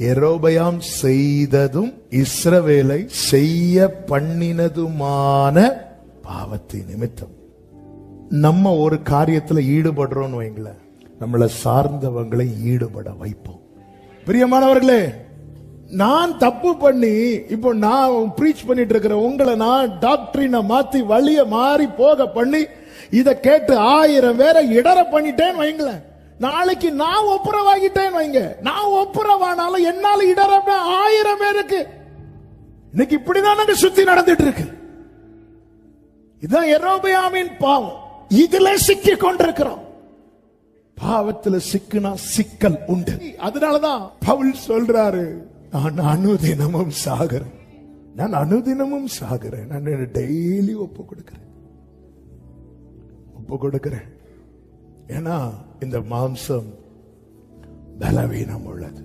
யெரொபெயாம் செய்ததும் இஸ்ரவேலை செய்ய பண்ணினதுமான பாவத்தின் நிமித்தம். நம்ம ஒரு காரியத்துல ஈடுபடுறோம்னு வைங்களேன், நம்மளை சார்ந்தவங்களை ஈடுபட வைப்போம். பிரியமானவர்களே, நான் தப்பு பண்ணி இப்போ நான் பிரீச் பண்ணிட்டு இருக்கிற உங்களை நான் டாக்டரினை மாத்தி வழிய மாறி போக பண்ணி இதை கேட்டு 1000 பேரை இடற பண்ணிட்டேன்னு வைங்களேன், நாளைக்கு நான் ஒப்புரவாகிட்டேன்னு வைங்க. நான் ஒப்புரவானாலும் என்னால இடற 1000 பேருக்கு. இன்னைக்கு இப்படிதான் சுத்தி நடந்துட்டு இருக்கு. இதுதான் யெரொபெயாமின் பாவம். இதுல சிக்கி கொண்டிருக்கிறோம். பாவத்துல சிக்குனா சிக்கல் உண்டு. அதனாலதான் பவுல் சொல்றாரு, நான் அனுதினமும் சாகிறேன், நான் அனுதினமும் சாகிறேன், நான் டெய்லி ஒப்பு கொடுக்கிறேன். ஏன்னா இந்த மாம்சம் பலவீனம் உள்ளது.